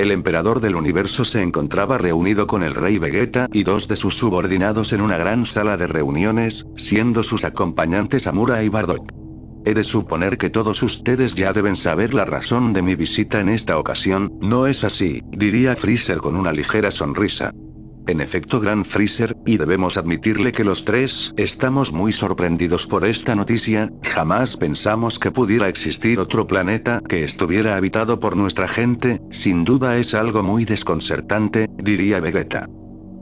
El emperador del universo se encontraba reunido con el rey Vegeta y dos de sus subordinados en una gran sala de reuniones, siendo sus acompañantes Amura y Bardock. He de suponer que todos ustedes ya deben saber la razón de mi visita en esta ocasión, ¿no es así?, diría Freezer con una ligera sonrisa. En efecto, Gran Freezer, y debemos admitirle que los tres estamos muy sorprendidos por esta noticia. Jamás pensamos que pudiera existir otro planeta que estuviera habitado por nuestra gente. Sin duda es algo muy desconcertante, diría Vegeta.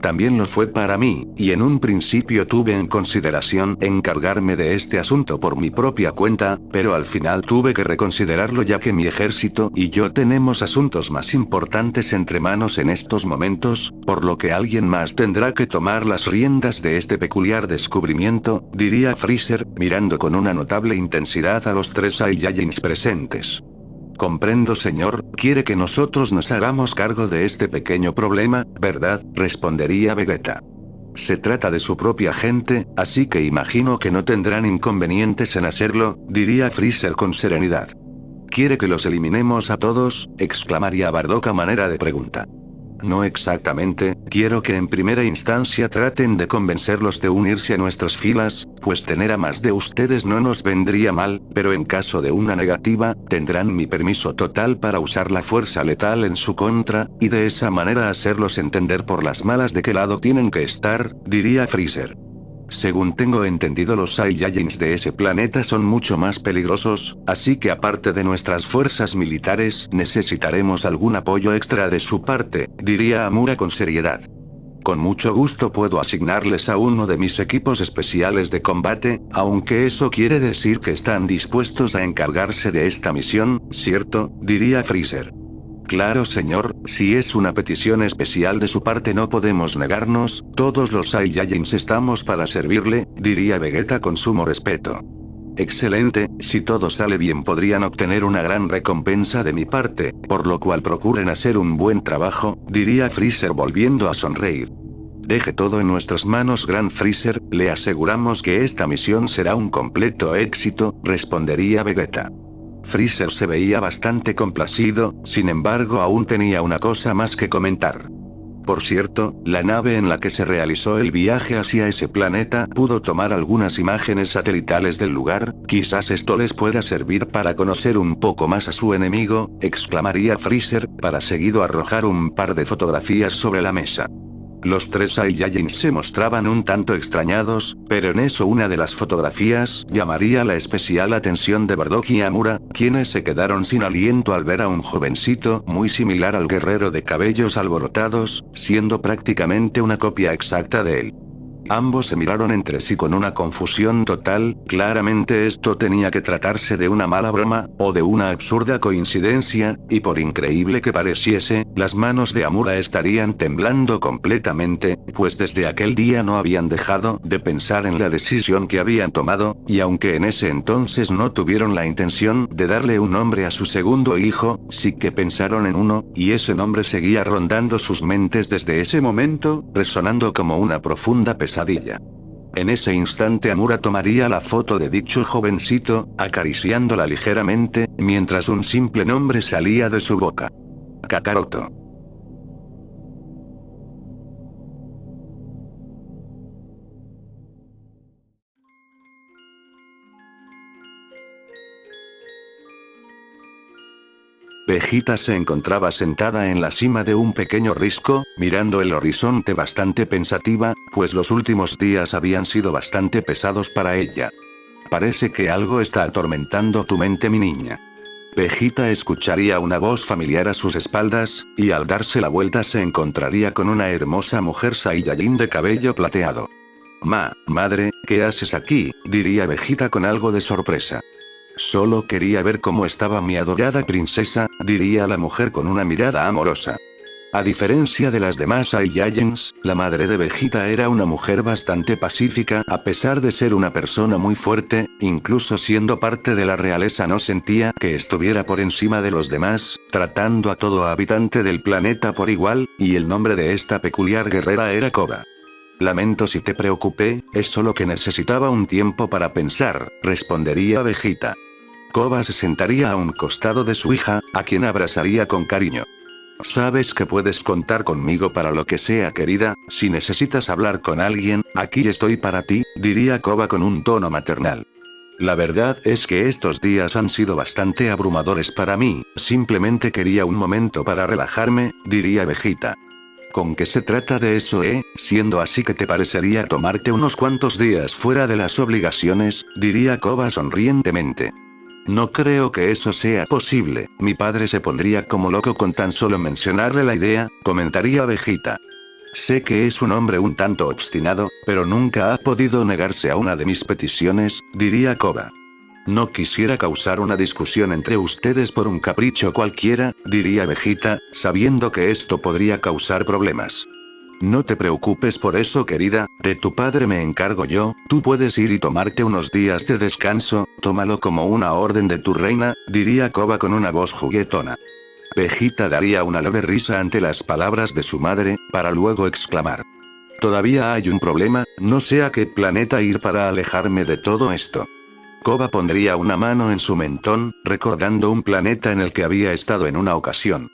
También lo fue para mí, y en un principio tuve en consideración encargarme de este asunto por mi propia cuenta, pero al final tuve que reconsiderarlo ya que mi ejército y yo tenemos asuntos más importantes entre manos en estos momentos, por lo que alguien más tendrá que tomar las riendas de este peculiar descubrimiento, diría Freezer, mirando con una notable intensidad a los tres Saiyajins presentes. Comprendo, señor, quiere que nosotros nos hagamos cargo de este pequeño problema, ¿verdad?, respondería Vegeta. Se trata de su propia gente, así que imagino que no tendrán inconvenientes en hacerlo, diría Freezer con serenidad. ¿Quiere que los eliminemos a todos?, exclamaría Bardock a manera de pregunta. No exactamente, quiero que en primera instancia traten de convencerlos de unirse a nuestras filas, pues tener a más de ustedes no nos vendría mal, pero en caso de una negativa, tendrán mi permiso total para usar la fuerza letal en su contra, y de esa manera hacerlos entender por las malas de qué lado tienen que estar, diría Freezer. Según tengo entendido, los Saiyajins de ese planeta son mucho más peligrosos, así que aparte de nuestras fuerzas militares necesitaremos algún apoyo extra de su parte, diría Amura con seriedad. Con mucho gusto puedo asignarles a uno de mis equipos especiales de combate, aunque eso quiere decir que están dispuestos a encargarse de esta misión, ¿cierto?, diría Freezer. Claro, señor, si es una petición especial de su parte no podemos negarnos, todos los Saiyajins estamos para servirle, diría Vegeta con sumo respeto. Excelente, si todo sale bien podrían obtener una gran recompensa de mi parte, por lo cual procuren hacer un buen trabajo, diría Freezer volviendo a sonreír. Deje todo en nuestras manos, Gran Freezer, le aseguramos que esta misión será un completo éxito, respondería Vegeta. Freezer se veía bastante complacido, sin embargo aún tenía una cosa más que comentar. Por cierto, la nave en la que se realizó el viaje hacia ese planeta pudo tomar algunas imágenes satelitales del lugar, quizás esto les pueda servir para conocer un poco más a su enemigo, exclamaría Freezer, para seguido arrojar un par de fotografías sobre la mesa. Los tres Saiyajins se mostraban un tanto extrañados, pero en eso una de las fotografías llamaría la especial atención de Bardock y Amura, quienes se quedaron sin aliento al ver a un jovencito muy similar al guerrero de cabellos alborotados, siendo prácticamente una copia exacta de él. Ambos se miraron entre sí con una confusión total, claramente esto tenía que tratarse de una mala broma, o de una absurda coincidencia, y por increíble que pareciese, las manos de Amura estarían temblando completamente, pues desde aquel día no habían dejado de pensar en la decisión que habían tomado, y aunque en ese entonces no tuvieron la intención de darle un nombre a su segundo hijo, sí que pensaron en uno, y ese nombre seguía rondando sus mentes desde ese momento, resonando como una profunda pesadilla. En ese instante Amura tomaría la foto de dicho jovencito, acariciándola ligeramente, mientras un simple nombre salía de su boca. Kakaroto. Vegeta se encontraba sentada en la cima de un pequeño risco, mirando el horizonte bastante pensativa, pues los últimos días habían sido bastante pesados para ella. Parece que algo está atormentando tu mente, mi niña. Vegeta escucharía una voz familiar a sus espaldas, y al darse la vuelta se encontraría con una hermosa mujer Saiyajin de cabello plateado. Madre, ¿qué haces aquí?, diría Vegeta con algo de sorpresa. Solo quería ver cómo estaba mi adorada princesa, diría la mujer con una mirada amorosa. A diferencia de las demás Saiyajins, la madre de Vegeta era una mujer bastante pacífica, a pesar de ser una persona muy fuerte, incluso siendo parte de la realeza no sentía que estuviera por encima de los demás, tratando a todo habitante del planeta por igual, y el nombre de esta peculiar guerrera era Koba. Lamento si te preocupé, es solo que necesitaba un tiempo para pensar, respondería Vegeta. Koba se sentaría a un costado de su hija, a quien abrazaría con cariño. Sabes que puedes contar conmigo para lo que sea, querida. Si necesitas hablar con alguien, aquí estoy para ti, diría Koba con un tono maternal. La verdad es que estos días han sido bastante abrumadores para mí, simplemente quería un momento para relajarme, diría Vegeta. ¿Con qué se trata de eso, Siendo así, que te parecería tomarte unos cuantos días fuera de las obligaciones, diría Koba sonrientemente. No creo que eso sea posible, mi padre se pondría como loco con tan solo mencionarle la idea, comentaría Vegeta. Sé que es un hombre un tanto obstinado, pero nunca ha podido negarse a una de mis peticiones, diría Koba. No quisiera causar una discusión entre ustedes por un capricho cualquiera, diría Vegeta, sabiendo que esto podría causar problemas. No te preocupes por eso, querida, de tu padre me encargo yo, tú puedes ir y tomarte unos días de descanso, tómalo como una orden de tu reina, diría Koba con una voz juguetona. Vegeta daría una leve risa ante las palabras de su madre, para luego exclamar. Todavía hay un problema, no sé a qué planeta ir para alejarme de todo esto. Koba pondría una mano en su mentón, recordando un planeta en el que había estado en una ocasión.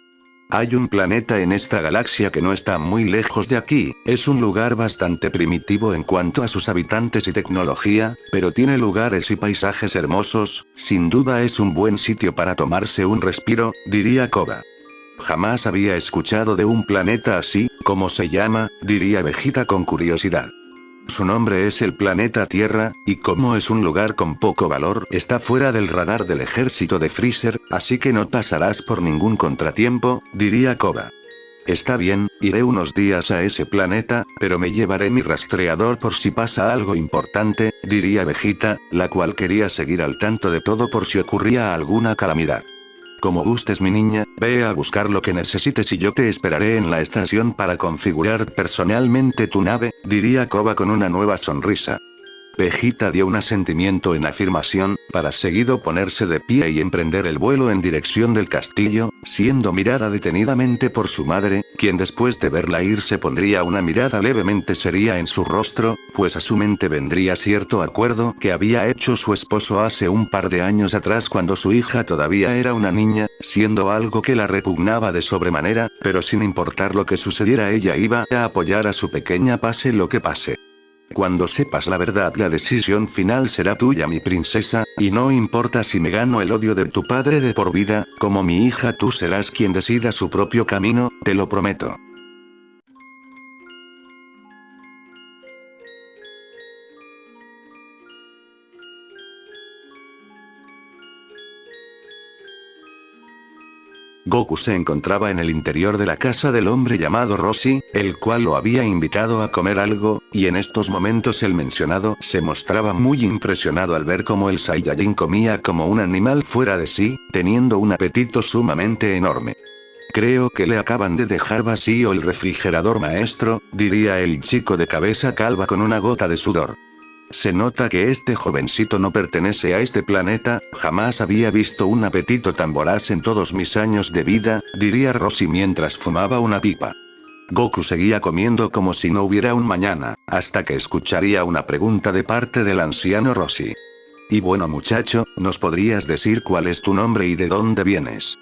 Hay un planeta en esta galaxia que no está muy lejos de aquí, es un lugar bastante primitivo en cuanto a sus habitantes y tecnología, pero tiene lugares y paisajes hermosos, sin duda es un buen sitio para tomarse un respiro, diría Koba. Jamás había escuchado de un planeta así, ¿cómo se llama?, diría Vegeta con curiosidad. Su nombre es el planeta Tierra, y como es un lugar con poco valor, está fuera del radar del ejército de Freezer, así que no pasarás por ningún contratiempo, diría Koba. Está bien, iré unos días a ese planeta, pero me llevaré mi rastreador por si pasa algo importante, diría Vegeta, la cual quería seguir al tanto de todo por si ocurría alguna calamidad. Como gustes, mi niña, ve a buscar lo que necesites y yo te esperaré en la estación para configurar personalmente tu nave, diría Koba con una nueva sonrisa. Vegeta dio un asentimiento en afirmación, para seguido ponerse de pie y emprender el vuelo en dirección del castillo, siendo mirada detenidamente por su madre, quien después de verla ir se pondría una mirada levemente seria en su rostro, pues a su mente vendría cierto acuerdo que había hecho su esposo hace un par de años atrás cuando su hija todavía era una niña, siendo algo que la repugnaba de sobremanera, pero sin importar lo que sucediera ella iba a apoyar a su pequeña pase lo que pase. Cuando sepas la verdad, la decisión final será tuya, mi princesa, y no importa si me gano el odio de tu padre de por vida, como mi hija tú serás quien decida su propio camino, te lo prometo. Goku se encontraba en el interior de la casa del hombre llamado Roshi, el cual lo había invitado a comer algo, y en estos momentos el mencionado se mostraba muy impresionado al ver cómo el Saiyajin comía como un animal fuera de sí, teniendo un apetito sumamente enorme. Creo que le acaban de dejar vacío el refrigerador, maestro, diría el chico de cabeza calva con una gota de sudor. Se nota que este jovencito no pertenece a este planeta, jamás había visto un apetito tan voraz en todos mis años de vida, diría Roshi mientras fumaba una pipa. Goku seguía comiendo como si no hubiera un mañana, hasta que escucharía una pregunta de parte del anciano Roshi. Y bueno, muchacho, ¿nos podrías decir cuál es tu nombre y de dónde vienes?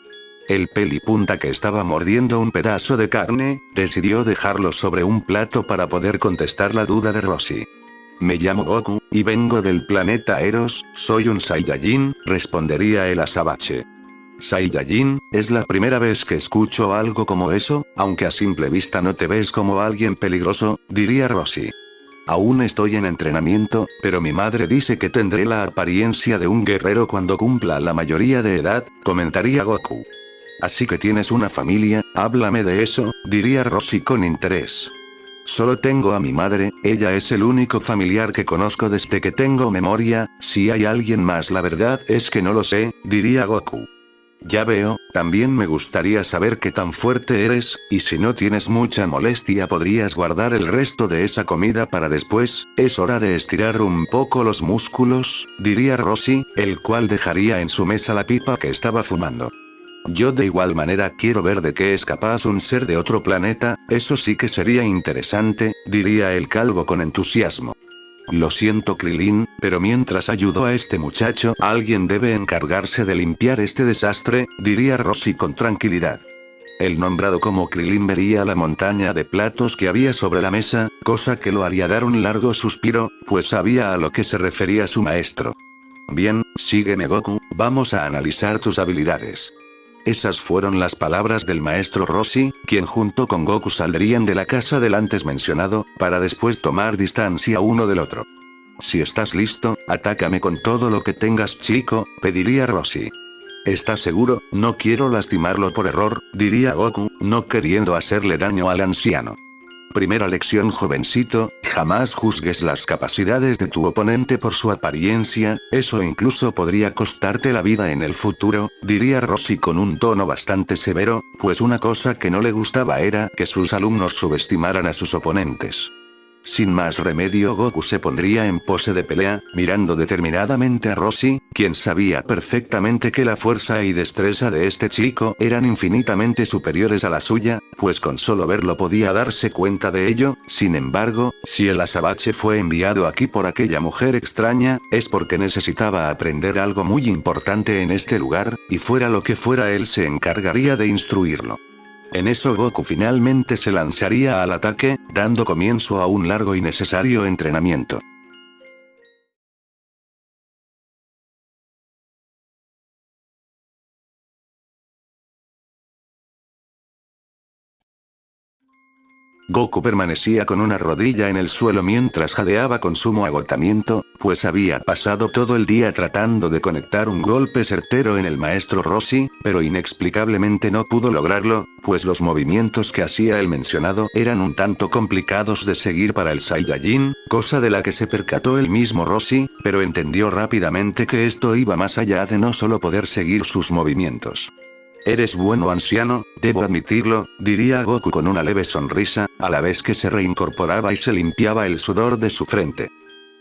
El pelipunta, que estaba mordiendo un pedazo de carne, decidió dejarlo sobre un plato para poder contestar la duda de Roshi. Me llamo Goku, y vengo del planeta Eros, soy un Saiyajin, respondería el azabache. Saiyajin, es la primera vez que escucho algo como eso, aunque a simple vista no te ves como alguien peligroso, diría Roshi. Aún estoy en entrenamiento, pero mi madre dice que tendré la apariencia de un guerrero cuando cumpla la mayoría de edad, comentaría Goku. Así que tienes una familia, háblame de eso, diría Roshi con interés. Solo tengo a mi madre, ella es el único familiar que conozco desde que tengo memoria, si hay alguien más la verdad es que no lo sé, diría Goku. Ya veo, también me gustaría saber qué tan fuerte eres, y si no tienes mucha molestia podrías guardar el resto de esa comida para después, es hora de estirar un poco los músculos, diría Roshi, el cual dejaría en su mesa la pipa que estaba fumando. Yo de igual manera quiero ver de qué es capaz un ser de otro planeta, eso sí que sería interesante, diría el calvo con entusiasmo. Lo siento, Krilin, pero mientras ayudo a este muchacho, alguien debe encargarse de limpiar este desastre, diría Roshi con tranquilidad. El nombrado como Krilin vería la montaña de platos que había sobre la mesa, cosa que lo haría dar un largo suspiro, pues sabía a lo que se refería su maestro. Bien, sígueme Goku, vamos a analizar tus habilidades. Esas fueron las palabras del maestro Roshi, quien junto con Goku saldrían de la casa del antes mencionado, para después tomar distancia uno del otro. Si estás listo, atácame con todo lo que tengas chico, pediría Roshi. ¿Estás seguro? No quiero lastimarlo por error, diría Goku, no queriendo hacerle daño al anciano. Primera lección jovencito, jamás juzgues las capacidades de tu oponente por su apariencia, eso incluso podría costarte la vida en el futuro, diría Roshi con un tono bastante severo, pues una cosa que no le gustaba era que sus alumnos subestimaran a sus oponentes. Sin más remedio Goku se pondría en pose de pelea, mirando determinadamente a Roshi, quien sabía perfectamente que la fuerza y destreza de este chico eran infinitamente superiores a la suya, pues con solo verlo podía darse cuenta de ello. Sin embargo, si el azabache fue enviado aquí por aquella mujer extraña, es porque necesitaba aprender algo muy importante en este lugar, y fuera lo que fuera él se encargaría de instruirlo. En eso Goku finalmente se lanzaría al ataque, dando comienzo a un largo y necesario entrenamiento. Goku permanecía con una rodilla en el suelo mientras jadeaba con sumo agotamiento, pues había pasado todo el día tratando de conectar un golpe certero en el maestro Roshi, pero inexplicablemente no pudo lograrlo, pues los movimientos que hacía el mencionado eran un tanto complicados de seguir para el Saiyajin, cosa de la que se percató el mismo Roshi, pero entendió rápidamente que esto iba más allá de no solo poder seguir sus movimientos. Eres bueno anciano, debo admitirlo, diría Goku con una leve sonrisa, a la vez que se reincorporaba y se limpiaba el sudor de su frente.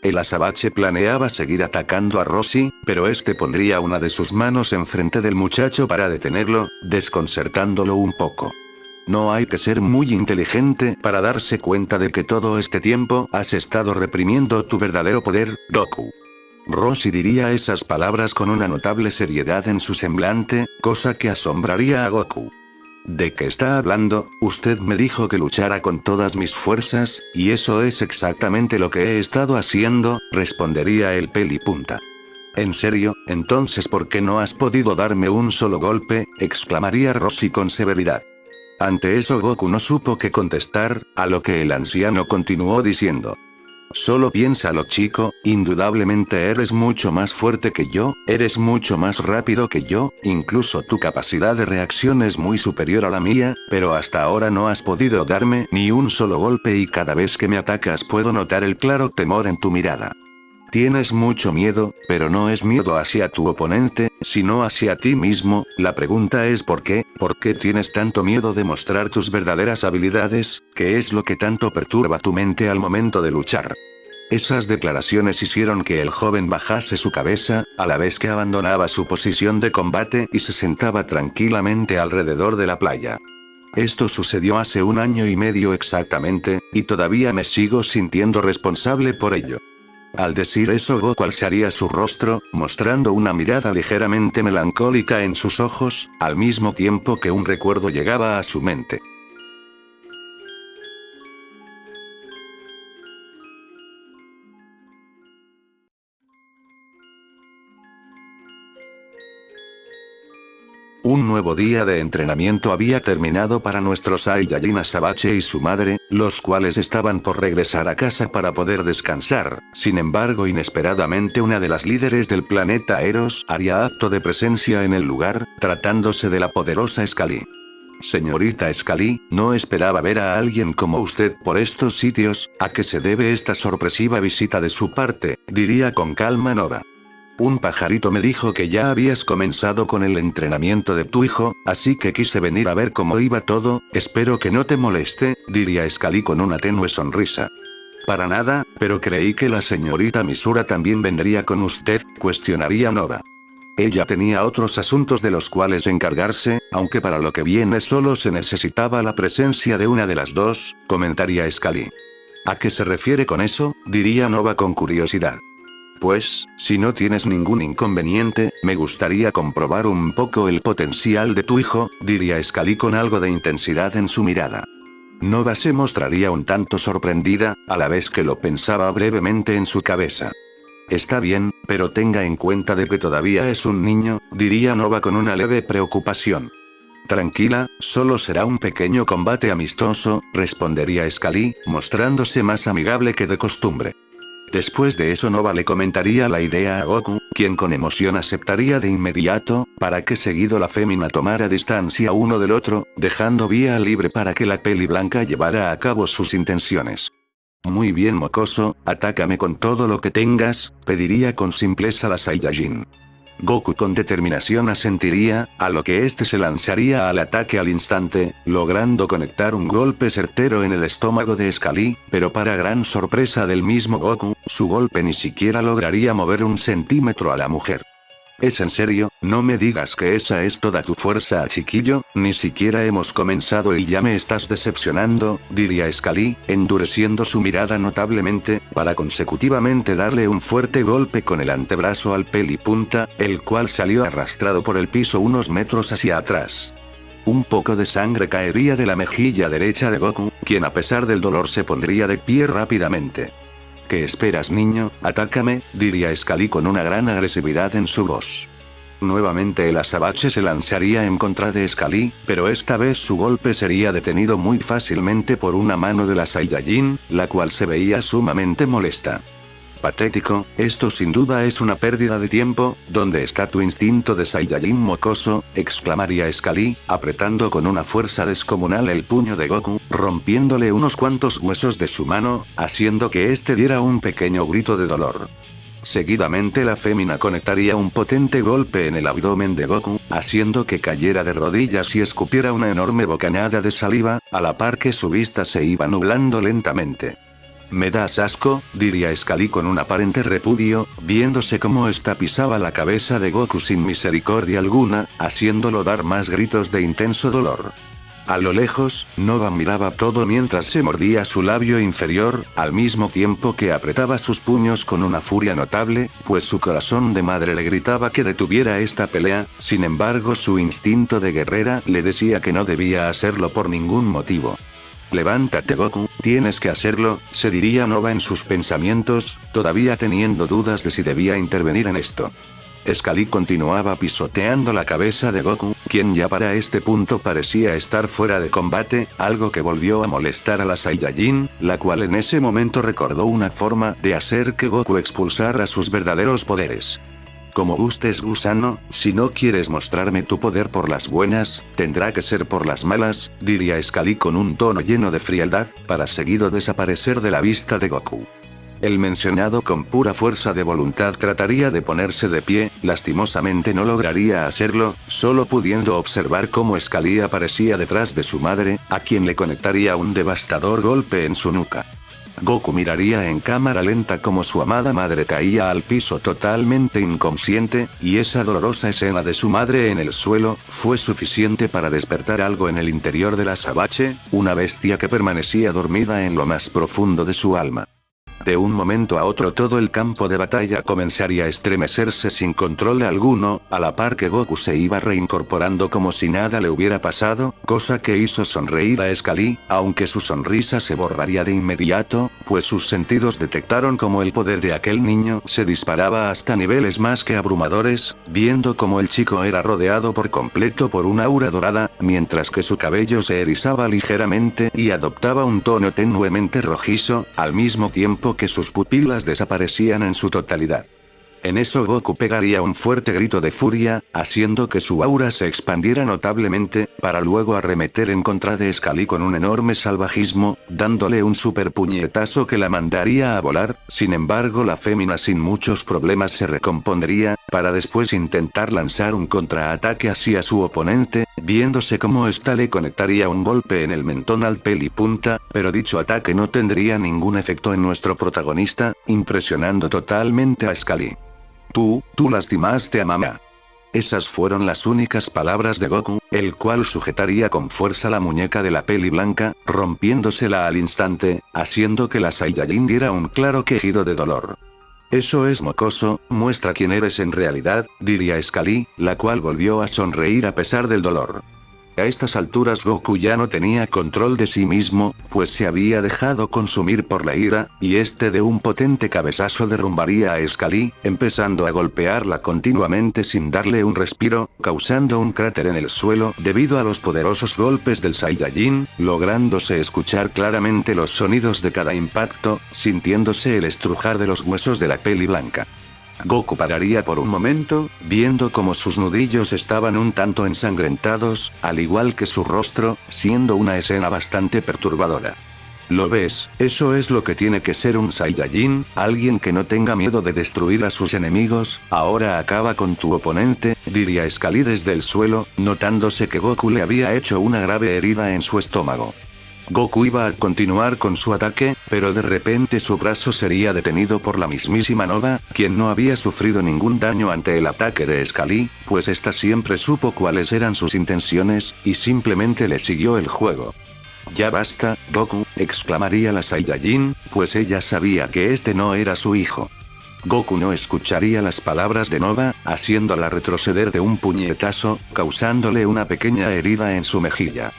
El azabache planeaba seguir atacando a Roshi, pero este pondría una de sus manos enfrente del muchacho para detenerlo, desconcertándolo un poco. No hay que ser muy inteligente para darse cuenta de que todo este tiempo has estado reprimiendo tu verdadero poder, Goku. Roshi diría esas palabras con una notable seriedad en su semblante, cosa que asombraría a Goku. ¿De qué está hablando? Usted me dijo que luchara con todas mis fuerzas, y eso es exactamente lo que he estado haciendo, respondería el pelipunta. ¿En serio? Entonces ¿por qué no has podido darme un solo golpe? Exclamaría Roshi con severidad. Ante eso Goku no supo qué contestar, a lo que el anciano continuó diciendo. Solo piénsalo chico, indudablemente eres mucho más fuerte que yo, eres mucho más rápido que yo, incluso tu capacidad de reacción es muy superior a la mía, pero hasta ahora no has podido darme ni un solo golpe y cada vez que me atacas puedo notar el claro temor en tu mirada. Tienes mucho miedo, pero no es miedo hacia tu oponente, sino hacia ti mismo. La pregunta es ¿por qué tienes tanto miedo de mostrar tus verdaderas habilidades? ¿Qué es lo que tanto perturba tu mente al momento de luchar? Esas declaraciones hicieron que el joven bajase su cabeza, a la vez que abandonaba su posición de combate y se sentaba tranquilamente alrededor de la playa. Esto sucedió hace 1 año y medio exactamente, y todavía me sigo sintiendo responsable por ello. Al decir eso Goku alzaría su rostro, mostrando una mirada ligeramente melancólica en sus ojos, al mismo tiempo que un recuerdo llegaba a su mente. Un nuevo día de entrenamiento había terminado para nuestro Saiyajin Azabache y su madre, los cuales estaban por regresar a casa para poder descansar. Sin embargo, inesperadamente una de las líderes del planeta Eros haría acto de presencia en el lugar, tratándose de la poderosa Scully. Señorita Scully, no esperaba ver a alguien como usted por estos sitios. ¿A qué se debe esta sorpresiva visita de su parte?, diría con calma Nova. Un pajarito me dijo que ya habías comenzado con el entrenamiento de tu hijo, así que quise venir a ver cómo iba todo. Espero que no te moleste, diría Scully con una tenue sonrisa. Para nada, pero creí que la señorita Misura también vendría con usted, cuestionaría Nova. Ella tenía otros asuntos de los cuales encargarse, aunque para lo que viene solo se necesitaba la presencia de una de las dos, comentaría Scully. ¿A qué se refiere con eso?, diría Nova con curiosidad. Pues, si no tienes ningún inconveniente, me gustaría comprobar un poco el potencial de tu hijo, diría Scully con algo de intensidad en su mirada. Nova se mostraría un tanto sorprendida, a la vez que lo pensaba brevemente en su cabeza. Está bien, pero tenga en cuenta de que todavía es un niño, diría Nova con una leve preocupación. Tranquila, solo será un pequeño combate amistoso, respondería Scully, mostrándose más amigable que de costumbre. Después de eso Nova le comentaría la idea a Goku, quien con emoción aceptaría de inmediato, para que seguido la fémina tomara distancia uno del otro, dejando vía libre para que la peli blanca llevara a cabo sus intenciones. Muy bien mocoso, atácame con todo lo que tengas, pediría con simpleza la Saiyajin. Goku con determinación asentiría, a lo que este se lanzaría al ataque al instante, logrando conectar un golpe certero en el estómago de Scully, pero para gran sorpresa del mismo Goku, su golpe ni siquiera lograría mover un centímetro a la mujer. ¿Es en serio? No me digas que esa es toda tu fuerza, chiquillo, ni siquiera hemos comenzado y ya me estás decepcionando, diría Scully, endureciendo su mirada notablemente, para consecutivamente darle un fuerte golpe con el antebrazo al pelipunta, el cual salió arrastrado por el piso unos metros hacia atrás. Un poco de sangre caería de la mejilla derecha de Goku, quien a pesar del dolor se pondría de pie rápidamente. ¿Qué esperas, niño? Atácame, diría Scully con una gran agresividad en su voz. Nuevamente el azabache se lanzaría en contra de Scully, pero esta vez su golpe sería detenido muy fácilmente por una mano de la Saiyajin, la cual se veía sumamente molesta. Patético, esto sin duda es una pérdida de tiempo, ¿dónde está tu instinto de Saiyajin mocoso?, exclamaría Scully, apretando con una fuerza descomunal el puño de Goku, rompiéndole unos cuantos huesos de su mano, haciendo que éste diera un pequeño grito de dolor. Seguidamente la fémina conectaría un potente golpe en el abdomen de Goku, haciendo que cayera de rodillas y escupiera una enorme bocanada de saliva, a la par que su vista se iba nublando lentamente. Me das asco, diría Scully con un aparente repudio, viéndose cómo ésta pisaba la cabeza de Goku sin misericordia alguna, haciéndolo dar más gritos de intenso dolor. A lo lejos, Nova miraba todo mientras se mordía su labio inferior, al mismo tiempo que apretaba sus puños con una furia notable, pues su corazón de madre le gritaba que detuviera esta pelea, sin embargo su instinto de guerrera le decía que no debía hacerlo por ningún motivo. Levántate Goku, tienes que hacerlo, se diría Nova en sus pensamientos, todavía teniendo dudas de si debía intervenir en esto. Scully continuaba pisoteando la cabeza de Goku, quien ya para este punto parecía estar fuera de combate, algo que volvió a molestar a la Saiyajin, la cual en ese momento recordó una forma de hacer que Goku expulsara sus verdaderos poderes. Como gustes, gusano, si no quieres mostrarme tu poder por las buenas, tendrá que ser por las malas, diría Scully con un tono lleno de frialdad, para seguido desaparecer de la vista de Goku. El mencionado con pura fuerza de voluntad trataría de ponerse de pie, lastimosamente no lograría hacerlo, solo pudiendo observar cómo Scully aparecía detrás de su madre, a quien le conectaría un devastador golpe en su nuca. Goku miraría en cámara lenta como su amada madre caía al piso totalmente inconsciente, y esa dolorosa escena de su madre en el suelo, fue suficiente para despertar algo en el interior del azabache, una bestia que permanecía dormida en lo más profundo de su alma. De un momento a otro todo el campo de batalla comenzaría a estremecerse sin control alguno, a la par que Goku se iba reincorporando como si nada le hubiera pasado, cosa que hizo sonreír a Scully, aunque su sonrisa se borraría de inmediato, pues sus sentidos detectaron como el poder de aquel niño se disparaba hasta niveles más que abrumadores, viendo como el chico era rodeado por completo por una aura dorada, mientras que su cabello se erizaba ligeramente y adoptaba un tono tenuemente rojizo, al mismo tiempo que sus pupilas desaparecían en su totalidad. En eso Goku pegaría un fuerte grito de furia, haciendo que su aura se expandiera notablemente, para luego arremeter en contra de Scully con un enorme salvajismo, dándole un super puñetazo que la mandaría a volar, sin embargo la fémina sin muchos problemas se recompondría, para después intentar lanzar un contraataque hacia su oponente, viéndose cómo ésta le conectaría un golpe en el mentón al pelipunta, pero dicho ataque no tendría ningún efecto en nuestro protagonista, impresionando totalmente a Scully. Tú lastimaste a mamá. Esas fueron las únicas palabras de Goku, el cual sujetaría con fuerza la muñeca de la peli blanca, rompiéndosela al instante, haciendo que la Saiyajin diera un claro quejido de dolor. Eso es mocoso, muestra quién eres en realidad, diría Scully, la cual volvió a sonreír a pesar del dolor. A estas alturas Goku ya no tenía control de sí mismo, pues se había dejado consumir por la ira, y este de un potente cabezazo derrumbaría a Scully, empezando a golpearla continuamente sin darle un respiro, causando un cráter en el suelo debido a los poderosos golpes del Saiyajin, lográndose escuchar claramente los sonidos de cada impacto, sintiéndose el estrujar de los huesos de la peli blanca. Goku pararía por un momento, viendo como sus nudillos estaban un tanto ensangrentados, al igual que su rostro, siendo una escena bastante perturbadora. ¿Lo ves? Eso es lo que tiene que ser un Saiyajin, alguien que no tenga miedo de destruir a sus enemigos. Ahora acaba con tu oponente, diría Scully desde el suelo, notándose que Goku le había hecho una grave herida en su estómago. Goku iba a continuar con su ataque, pero de repente su brazo sería detenido por la mismísima Nova, quien no había sufrido ningún daño ante el ataque de Scully, pues ésta siempre supo cuáles eran sus intenciones, y simplemente le siguió el juego. Ya basta, Goku, exclamaría la Saiyajin, pues ella sabía que este no era su hijo. Goku no escucharía las palabras de Nova, haciéndola retroceder de un puñetazo, causándole una pequeña herida en su mejilla.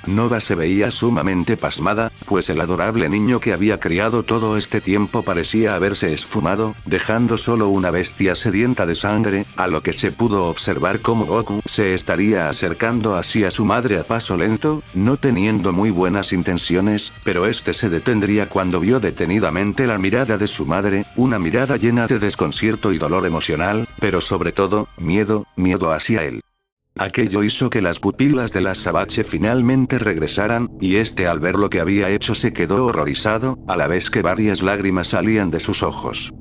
Nova se veía sumamente pasmada, pues el adorable niño que había criado todo este tiempo parecía haberse esfumado, dejando solo una bestia sedienta de sangre, a lo que se pudo observar cómo Goku se estaría acercando así a su madre a paso lento, no teniendo muy buenas intenciones, pero este se detendría cuando vio detenidamente la mirada de su madre, una mirada llena de desconcierto y dolor emocional, pero sobre todo, miedo hacia él. Aquello hizo que las pupilas de la Sabache finalmente regresaran, y este al ver lo que había hecho se quedó horrorizado, a la vez que varias lágrimas salían de sus ojos.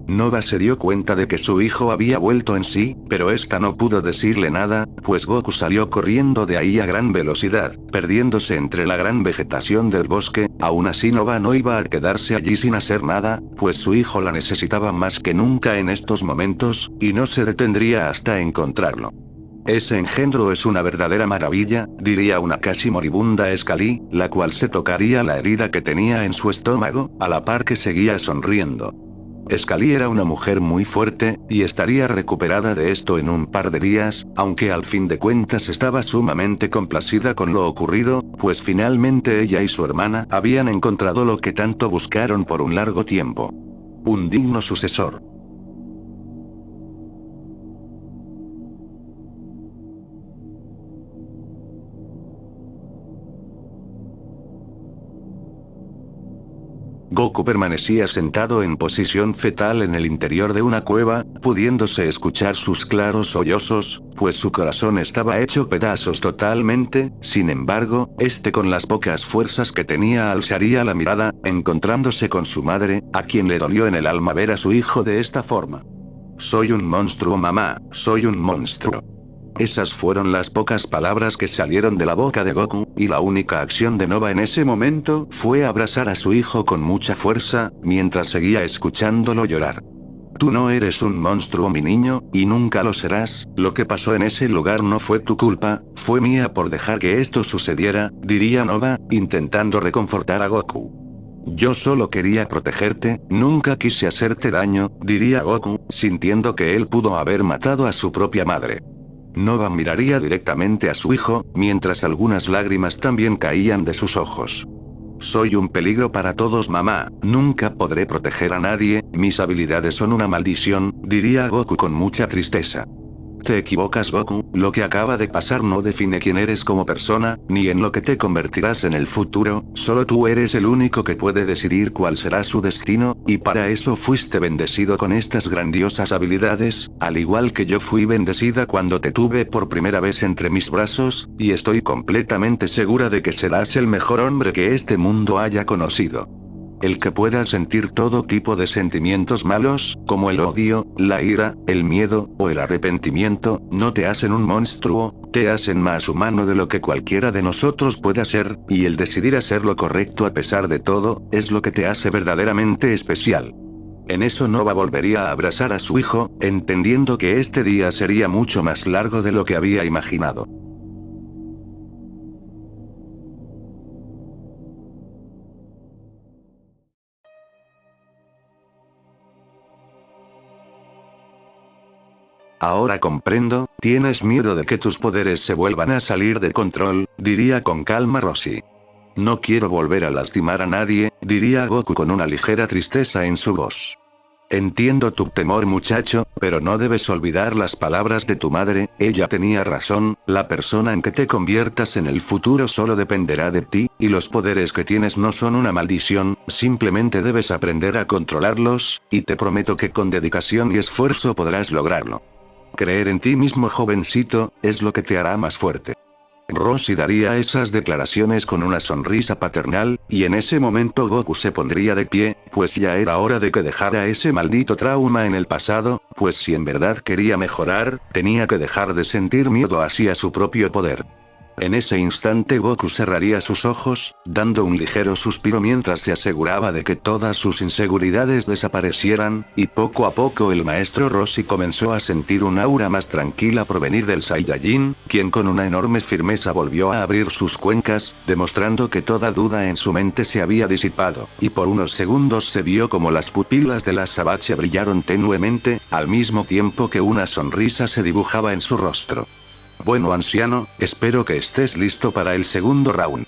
Nova se dio cuenta de que su hijo había vuelto en sí, pero esta no pudo decirle nada, pues Goku salió corriendo de ahí a gran velocidad, perdiéndose entre la gran vegetación del bosque. Aún así Nova no iba a quedarse allí sin hacer nada, pues su hijo la necesitaba más que nunca en estos momentos, y no se detendría hasta encontrarlo. Ese engendro es una verdadera maravilla, diría una casi moribunda Scully, la cual se tocaría la herida que tenía en su estómago, a la par que seguía sonriendo. Scully era una mujer muy fuerte, y estaría recuperada de esto en un par de días, aunque al fin de cuentas estaba sumamente complacida con lo ocurrido, pues finalmente ella y su hermana habían encontrado lo que tanto buscaron por un largo tiempo. Un digno sucesor. Goku permanecía sentado en posición fetal en el interior de una cueva, pudiéndose escuchar sus claros sollozos, pues su corazón estaba hecho pedazos totalmente. Sin embargo, este con las pocas fuerzas que tenía alzaría la mirada, encontrándose con su madre, a quien le dolió en el alma ver a su hijo de esta forma. Soy un monstruo, mamá, soy un monstruo. Esas fueron las pocas palabras que salieron de la boca de Goku, y la única acción de Nova en ese momento fue abrazar a su hijo con mucha fuerza, mientras seguía escuchándolo llorar. Tú no eres un monstruo, mi niño, y nunca lo serás. Lo que pasó en ese lugar no fue tu culpa, fue mía por dejar que esto sucediera, diría Nova, intentando reconfortar a Goku. Yo solo quería protegerte, nunca quise hacerte daño, diría Goku, sintiendo que él pudo haber matado a su propia madre. Nova miraría directamente a su hijo, mientras algunas lágrimas también caían de sus ojos. Soy un peligro para todos, mamá, nunca podré proteger a nadie, mis habilidades son una maldición, diría Goku con mucha tristeza. Te equivocas, Goku, lo que acaba de pasar no define quién eres como persona, ni en lo que te convertirás en el futuro, solo tú eres el único que puede decidir cuál será su destino, y para eso fuiste bendecido con estas grandiosas habilidades, al igual que yo fui bendecida cuando te tuve por primera vez entre mis brazos, y estoy completamente segura de que serás el mejor hombre que este mundo haya conocido. El que pueda sentir todo tipo de sentimientos malos, como el odio, la ira, el miedo, o el arrepentimiento, no te hacen un monstruo, te hacen más humano de lo que cualquiera de nosotros pueda ser, y el decidir hacer lo correcto a pesar de todo, es lo que te hace verdaderamente especial. En eso Nova volvería a abrazar a su hijo, entendiendo que este día sería mucho más largo de lo que había imaginado. Ahora comprendo, tienes miedo de que tus poderes se vuelvan a salir de control, diría con calma Roshi. No quiero volver a lastimar a nadie, diría Goku con una ligera tristeza en su voz. Entiendo tu temor muchacho, pero no debes olvidar las palabras de tu madre, ella tenía razón, la persona en que te conviertas en el futuro solo dependerá de ti, y los poderes que tienes no son una maldición, simplemente debes aprender a controlarlos, y te prometo que con dedicación y esfuerzo podrás lograrlo. Creer en ti mismo jovencito, es lo que te hará más fuerte. Roshi daría esas declaraciones con una sonrisa paternal, y en ese momento Goku se pondría de pie, pues ya era hora de que dejara ese maldito trauma en el pasado, pues si en verdad quería mejorar, tenía que dejar de sentir miedo hacia su propio poder. En ese instante Goku cerraría sus ojos, dando un ligero suspiro mientras se aseguraba de que todas sus inseguridades desaparecieran, y poco a poco el maestro Roshi comenzó a sentir un aura más tranquila provenir del Saiyajin, quien con una enorme firmeza volvió a abrir sus cuencas, demostrando que toda duda en su mente se había disipado, y por unos segundos se vio como las pupilas de la Azabache brillaron tenuemente, al mismo tiempo que una sonrisa se dibujaba en su rostro. Bueno anciano, espero que estés listo para el segundo round.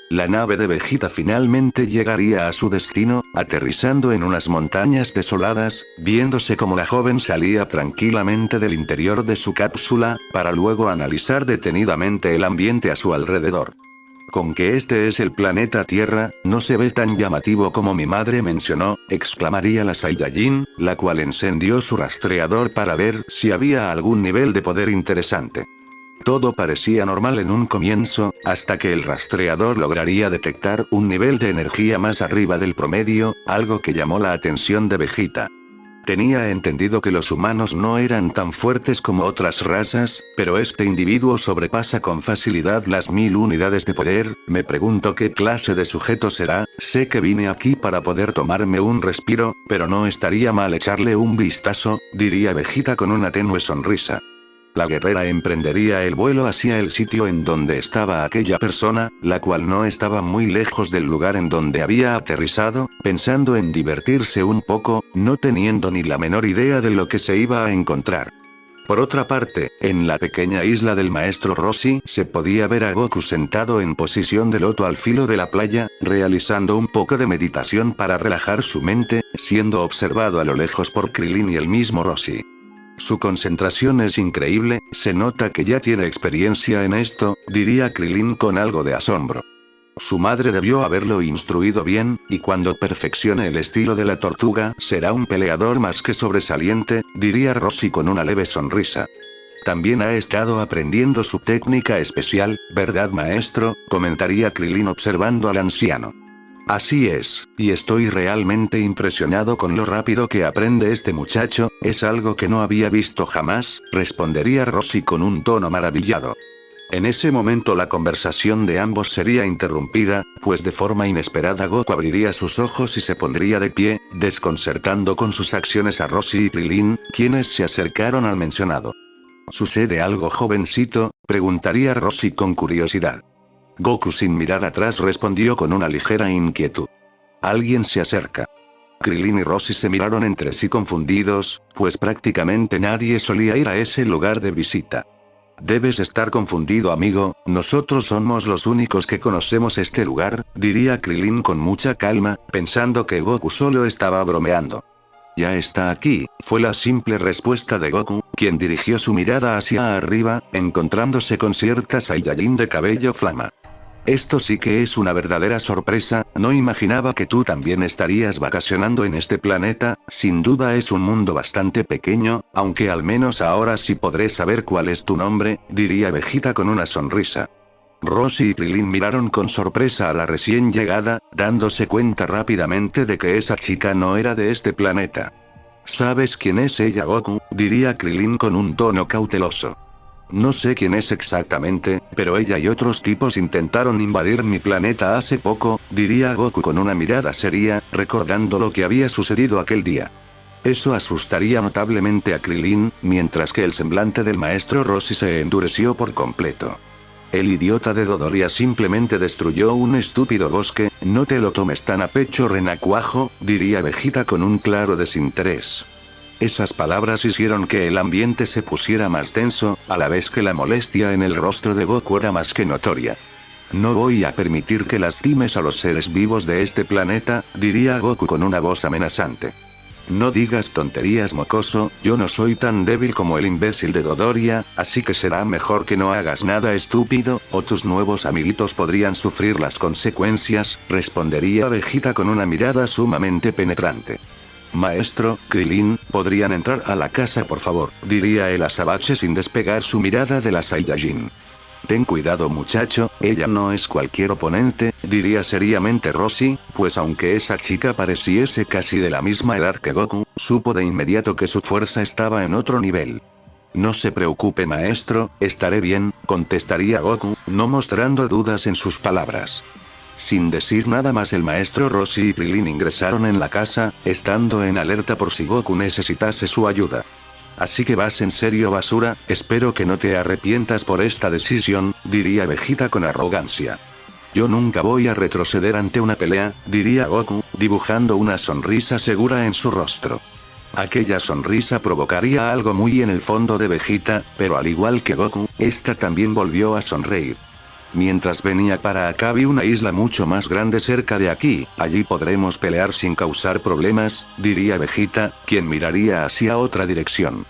La nave de Vegeta finalmente llegaría a su destino, aterrizando en unas montañas desoladas, viéndose como la joven salía tranquilamente del interior de su cápsula, para luego analizar detenidamente el ambiente a su alrededor. Con que este es el planeta Tierra, no se ve tan llamativo como mi madre mencionó, exclamaría la Saiyajin, la cual encendió su rastreador para ver si había algún nivel de poder interesante. Todo parecía normal en un comienzo, hasta que el rastreador lograría detectar un nivel de energía más arriba del promedio, algo que llamó la atención de Vegeta. Tenía entendido que los humanos no eran tan fuertes como otras razas, pero este individuo sobrepasa con facilidad las 1000 unidades de poder, me pregunto qué clase de sujeto será, sé que vine aquí para poder tomarme un respiro, pero no estaría mal echarle un vistazo, diría Vegeta con una tenue sonrisa. La guerrera emprendería el vuelo hacia el sitio en donde estaba aquella persona, la cual no estaba muy lejos del lugar en donde había aterrizado, pensando en divertirse un poco, no teniendo ni la menor idea de lo que se iba a encontrar. Por otra parte, en la pequeña isla del maestro Roshi se podía ver a Goku sentado en posición de loto al filo de la playa, realizando un poco de meditación para relajar su mente, siendo observado a lo lejos por Krillin y el mismo Roshi. Su concentración es increíble, se nota que ya tiene experiencia en esto, diría Krillin con algo de asombro. Su madre debió haberlo instruido bien, y cuando perfeccione el estilo de la tortuga, será un peleador más que sobresaliente, diría Roshi con una leve sonrisa. También ha estado aprendiendo su técnica especial, ¿verdad maestro?, comentaría Krillin observando al anciano. Así es, y estoy realmente impresionado con lo rápido que aprende este muchacho, es algo que no había visto jamás, respondería Roshi con un tono maravillado. En ese momento la conversación de ambos sería interrumpida, pues de forma inesperada Goku abriría sus ojos y se pondría de pie, desconcertando con sus acciones a Roshi y Krillin, quienes se acercaron al mencionado. ¿Sucede algo jovencito?, preguntaría Roshi con curiosidad. Goku sin mirar atrás respondió con una ligera inquietud. Alguien se acerca. Krillin y Roshi se miraron entre sí confundidos, pues prácticamente nadie solía ir a ese lugar de visita. Debes estar confundido amigo, nosotros somos los únicos que conocemos este lugar, diría Krillin con mucha calma, pensando que Goku solo estaba bromeando. Ya está aquí, fue la simple respuesta de Goku, quien dirigió su mirada hacia arriba, encontrándose con cierta Saiyajin de cabello flama. Esto sí que es una verdadera sorpresa, no imaginaba que tú también estarías vacacionando en este planeta, sin duda es un mundo bastante pequeño, aunque al menos ahora sí podré saber cuál es tu nombre, diría Vegeta con una sonrisa. Roshi y Krillin miraron con sorpresa a la recién llegada, dándose cuenta rápidamente de que esa chica no era de este planeta. ¿Sabes quién es ella Goku?, diría Krillin con un tono cauteloso. no sé quién es exactamente, pero ella y otros tipos intentaron invadir mi planeta hace poco, diría Goku con una mirada seria, recordando lo que había sucedido aquel día. Eso asustaría notablemente a Krilin, mientras que el semblante del maestro Roshi se endureció por completo. El idiota de Dodoria simplemente destruyó un estúpido bosque, no te lo tomes tan a pecho renacuajo, diría Vegeta con un claro desinterés. Esas palabras hicieron que el ambiente se pusiera más tenso, a la vez que la molestia en el rostro de Goku era más que notoria. No voy a permitir que lastimes a los seres vivos de este planeta, diría Goku con una voz amenazante. No digas tonterías mocoso, yo no soy tan débil como el imbécil de Dodoria, así que será mejor que no hagas nada estúpido, o tus nuevos amiguitos podrían sufrir las consecuencias, respondería Vegeta con una mirada sumamente penetrante. Maestro, Krilin, ¿podrían entrar a la casa por favor?, diría el azabache sin despegar su mirada de la Saiyajin. Ten cuidado muchacho, ella no es cualquier oponente, diría seriamente Roshi, pues aunque esa chica pareciese casi de la misma edad que Goku, supo de inmediato que su fuerza estaba en otro nivel. No se preocupe maestro, estaré bien, contestaría Goku, no mostrando dudas en sus palabras. Sin decir nada más el maestro Roshi y Krilin ingresaron en la casa, estando en alerta por si Goku necesitase su ayuda. Así que vas en serio basura, espero que no te arrepientas por esta decisión, diría Vegeta con arrogancia. Yo nunca voy a retroceder ante una pelea, diría Goku, dibujando una sonrisa segura en su rostro. Aquella sonrisa provocaría algo muy en el fondo de Vegeta, pero al igual que Goku, esta también volvió a sonreír. Mientras venía para acá vi una isla mucho más grande cerca de aquí, allí podremos pelear sin causar problemas, diría Vegeta, quien miraría hacia otra dirección.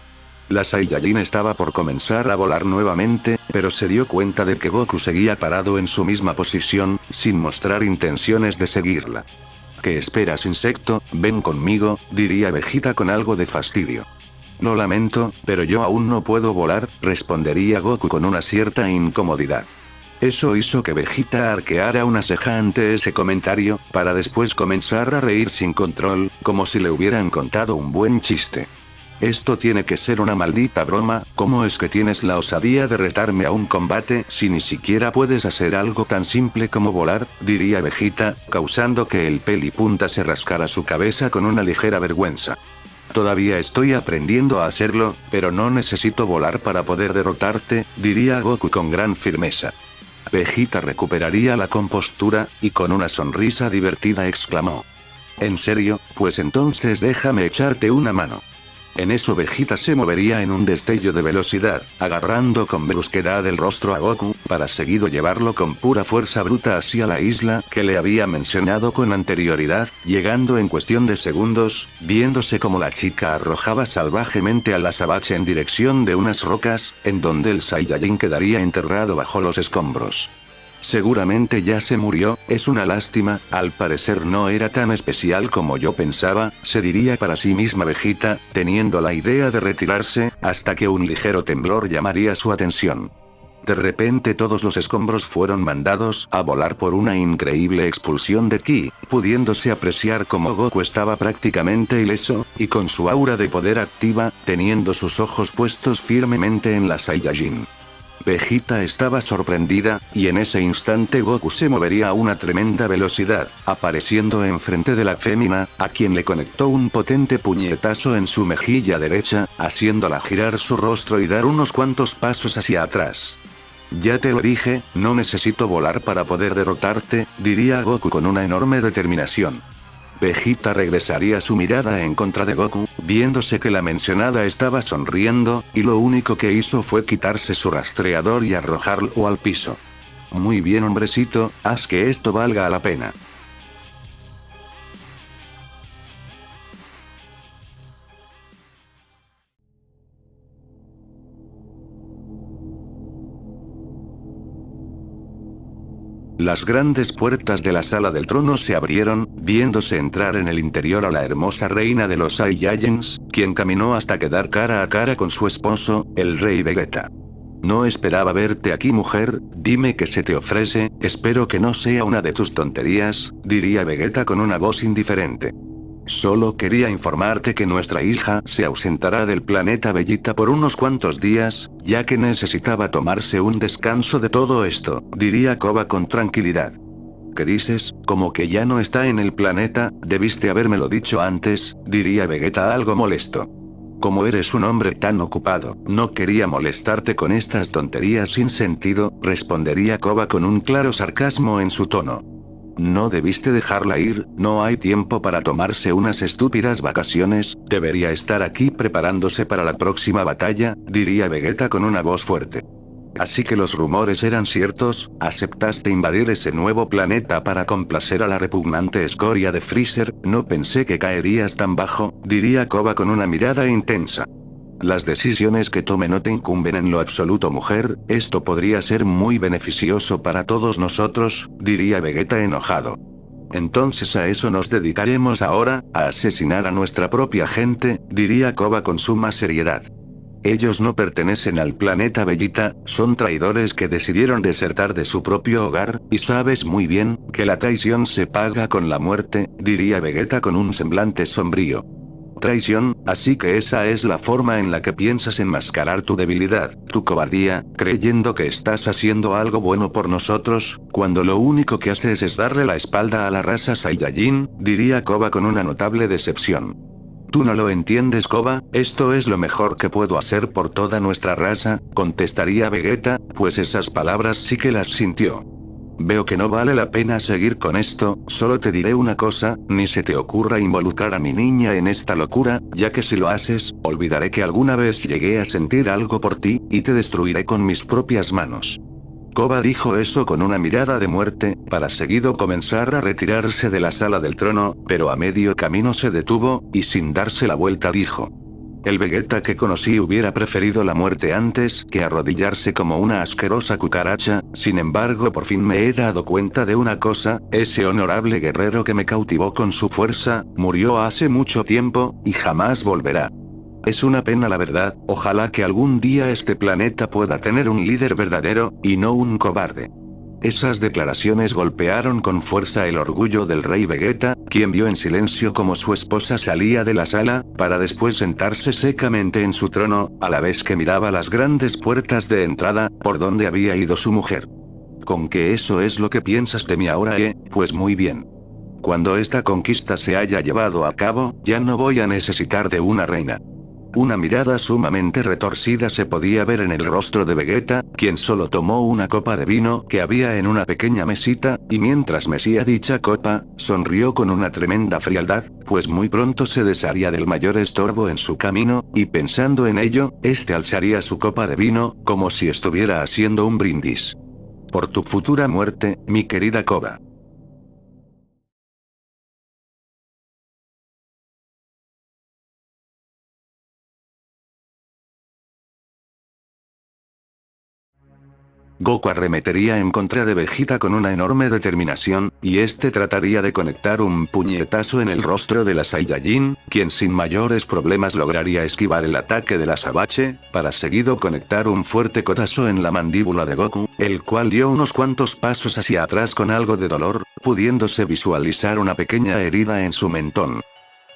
La Saiyajin estaba por comenzar a volar nuevamente, pero se dio cuenta de que Goku seguía parado en su misma posición, sin mostrar intenciones de seguirla. ¿Qué esperas insecto? Ven conmigo, diría Vegeta con algo de fastidio. Lo lamento, pero yo aún no puedo volar, respondería Goku con una cierta incomodidad. Eso hizo que Vegeta arqueara una ceja ante ese comentario, para después comenzar a reír sin control, como si le hubieran contado un buen chiste. Esto tiene que ser una maldita broma, ¿cómo es que tienes la osadía de retarme a un combate si ni siquiera puedes hacer algo tan simple como volar? Diría Vegeta, causando que el pelipunta se rascara su cabeza con una ligera vergüenza. Todavía estoy aprendiendo a hacerlo, pero no necesito volar para poder derrotarte, diría Goku con gran firmeza. Vegeta recuperaría la compostura, y con una sonrisa divertida exclamó. ¿En serio? Pues entonces déjame echarte una mano. En eso Vegeta se movería en un destello de velocidad, agarrando con brusquedad el rostro a Goku, para seguido llevarlo con pura fuerza bruta hacia la isla que le había mencionado con anterioridad, llegando en cuestión de segundos, viéndose como la chica arrojaba salvajemente al azabache en dirección de unas rocas, en donde el Saiyajin quedaría enterrado bajo los escombros. Seguramente ya se murió, es una lástima, al parecer no era tan especial como yo pensaba, se diría para sí misma Vegeta, teniendo la idea de retirarse, hasta que un ligero temblor llamaría su atención. De repente todos los escombros fueron mandados a volar por una increíble expulsión de ki, pudiéndose apreciar como Goku estaba prácticamente ileso, y con su aura de poder activa, teniendo sus ojos puestos firmemente en la Saiyajin. Vegeta estaba sorprendida, y en ese instante Goku se movería a una tremenda velocidad, apareciendo enfrente de la fémina, a quien le conectó un potente puñetazo en su mejilla derecha, haciéndola girar su rostro y dar unos cuantos pasos hacia atrás. Ya te lo dije, no necesito volar para poder derrotarte, diría Goku con una enorme determinación. Vegeta regresaría su mirada en contra de Goku, viéndose que la mencionada estaba sonriendo, y lo único que hizo fue quitarse su rastreador y arrojarlo al piso. Muy bien hombrecito, haz que esto valga la pena. Las grandes puertas de la sala del trono se abrieron, viéndose entrar en el interior a la hermosa reina de los Saiyajins, quien caminó hasta quedar cara a cara con su esposo, el rey Vegeta. No esperaba verte aquí mujer, dime qué se te ofrece, espero que no sea una de tus tonterías, diría Vegeta con una voz indiferente. Solo quería informarte que nuestra hija se ausentará del planeta Bellita por unos cuantos días, ya que necesitaba tomarse un descanso de todo esto, diría Koba con tranquilidad. ¿Qué dices? ¿Como que ya no está en el planeta? Debiste habérmelo dicho antes, diría Vegeta algo molesto. Como eres un hombre tan ocupado, no quería molestarte con estas tonterías sin sentido, respondería Koba con un claro sarcasmo en su tono. No debiste dejarla ir, no hay tiempo para tomarse unas estúpidas vacaciones, debería estar aquí preparándose para la próxima batalla, diría Vegeta con una voz fuerte. Así que los rumores eran ciertos, aceptaste invadir ese nuevo planeta para complacer a la repugnante escoria de Freezer, no pensé que caerías tan bajo, diría Koba con una mirada intensa. Las decisiones que tome no te incumben en lo absoluto, mujer, esto podría ser muy beneficioso para todos nosotros, diría Vegeta enojado. Entonces a eso nos dedicaremos ahora, a asesinar a nuestra propia gente, diría Koba con suma seriedad. Ellos no pertenecen al planeta Bellita, son traidores que decidieron desertar de su propio hogar, y sabes muy bien, que la traición se paga con la muerte, diría Vegeta con un semblante sombrío. Traición, así que esa es la forma en la que piensas enmascarar tu debilidad, tu cobardía, creyendo que estás haciendo algo bueno por nosotros, cuando lo único que haces es darle la espalda a la raza Saiyajin, diría Koba con una notable decepción. Tú no lo entiendes, Koba, esto es lo mejor que puedo hacer por toda nuestra raza, contestaría Vegeta, pues esas palabras sí que las sintió. Veo que no vale la pena seguir con esto, solo te diré una cosa, ni se te ocurra involucrar a mi niña en esta locura, ya que si lo haces, olvidaré que alguna vez llegué a sentir algo por ti, y te destruiré con mis propias manos. Koba dijo eso con una mirada de muerte, para seguido comenzar a retirarse de la sala del trono, pero a medio camino se detuvo, y sin darse la vuelta dijo. El Vegeta que conocí hubiera preferido la muerte antes que arrodillarse como una asquerosa cucaracha, sin embargo por fin me he dado cuenta de una cosa, ese honorable guerrero que me cautivó con su fuerza, murió hace mucho tiempo, y jamás volverá. Es una pena la verdad, ojalá que algún día este planeta pueda tener un líder verdadero, y no un cobarde. Esas declaraciones golpearon con fuerza el orgullo del rey Vegeta, quien vio en silencio cómo su esposa salía de la sala, para después sentarse secamente en su trono, a la vez que miraba las grandes puertas de entrada, por donde había ido su mujer. ¿Con que eso es lo que piensas de mí ahora, Pues muy bien. Cuando esta conquista se haya llevado a cabo, ya no voy a necesitar de una reina. Una mirada sumamente retorcida se podía ver en el rostro de Vegeta, quien solo tomó una copa de vino que había en una pequeña mesita, y mientras mesía dicha copa, sonrió con una tremenda frialdad, pues muy pronto se desharía del mayor estorbo en su camino, y pensando en ello, este alzaría su copa de vino, como si estuviera haciendo un brindis. Por tu futura muerte, mi querida Koba. Goku arremetería en contra de Vegeta con una enorme determinación, y este trataría de conectar un puñetazo en el rostro de la Saiyajin, quien sin mayores problemas lograría esquivar el ataque de la Sabache, para seguido conectar un fuerte codazo en la mandíbula de Goku, el cual dio unos cuantos pasos hacia atrás con algo de dolor, pudiéndose visualizar una pequeña herida en su mentón.